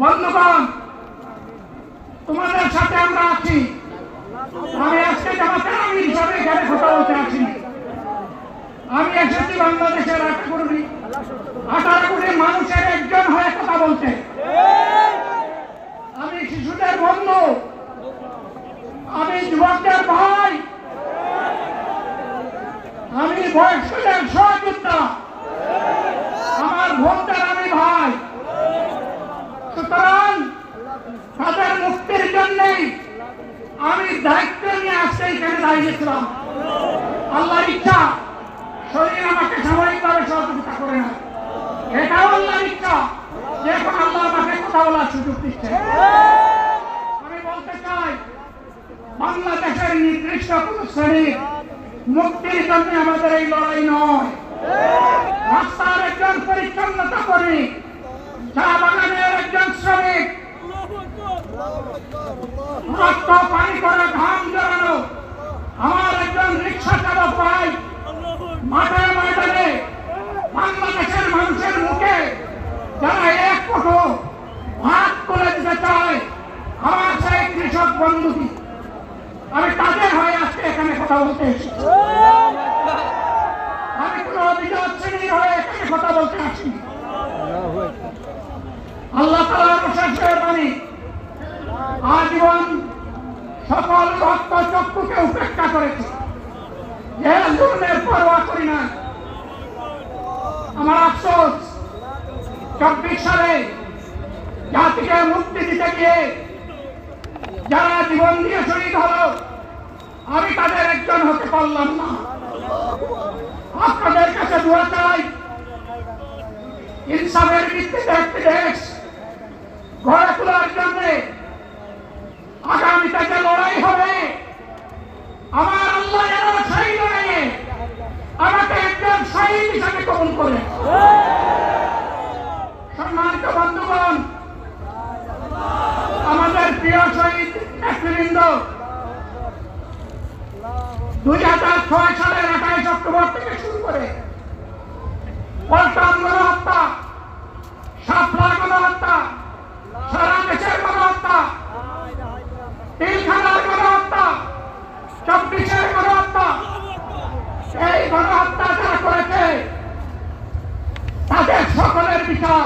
বন্ধুগণ, তোমাদের সাথে আমরা আছি। আমি আজকে জামাতের আমির হিসাবে এখানে কথা বলতে আছি। আমি এসেছি বাংলাদেশের 18 কোটি মানুষের একজন হয়ে কথা বলতে। আমি শিশুদের বন্ধু, আমি যুবকদের ভাই, আমি বয়স্কদের সহযোদ্ধা, আমার বোনদের আমি ভাই। সুতরাং তাদের মুক্তির জন্যই আমি দায়িত্ব নিয়ে আসতে এখানে দাঁড়িয়েছিলাম। আল্লাহর ইচ্ছা শরীর আমাকে সাময়িকভাবে সহযোগিতা করে না, এটাও আল্লাহর ইচ্ছা যে এখন আল্লাহ আমাকে কথা বলার সুযোগ দিচ্ছে। আমি বলতে চাই, বাংলাদেশের নির্দিষ্ট কোন শ্রেণীর মুক্তির জন্য আমাদের এই লড়াই নয়। রাস্তার একজন পরিচ্ছন্নতা কর্মী, চা বাগানের একজন শ্রমিক, রক্ত পানি করে ঘাম জড়ানো আমার একজন রিক্সা চালক ভাই মাঠে ময়দানে বাংলাদেশের মানুষের মুখে যারা এক মুঠো ভাত তুলে দিতে চায়, আমার সেই কৃষক বন্ধুটি, আমি তাদের হয়ে আজকে এখানে কথা বলতে এসেছি। আমি কোন অভিযোগ শ্রেণীর হয়ে এখানে কথা বলতে আসি। আল্লাহ তাআলার অশেষ মেহেরবানি, আজীবন সকল রক্ত চক্ষুকে উপেক্ষা করেছে, যে জুলুমের পরোয়া করি না। আমার আফসোস, 24 সালে জাতিকে মুক্তি দিতে গিয়ে যারা জীবন দিয়ে শহীদ হলো, আমি তাদের একজন হতে পারলাম না। আপনাদের কাছে দোয়া চাই, ইনসাফের ভিত্তিতে একটি দেশ গড়ে তোলার জন্য আগামীতে যে লড়াই হবে, আমার আল্লাহ যেন সেই লড়াইয়ে আমাকে একজন শহীদ হিসাবে কবুল করে। সম্মানিত বন্ধুগণ, আমাদের প্রিয় শহীদ নেতৃবৃন্দ 2006 সালের 28 অক্টোবর থেকে শুরু করে পল্টন গণহত্যা, শাপলা গণহত্যা, সারা দেশের গণহত্যা, পিলখানার গণহত্যা, 24-এর গণহত্যা, এই গণহত্যা যারা করেছে তাদের সকলের বিচার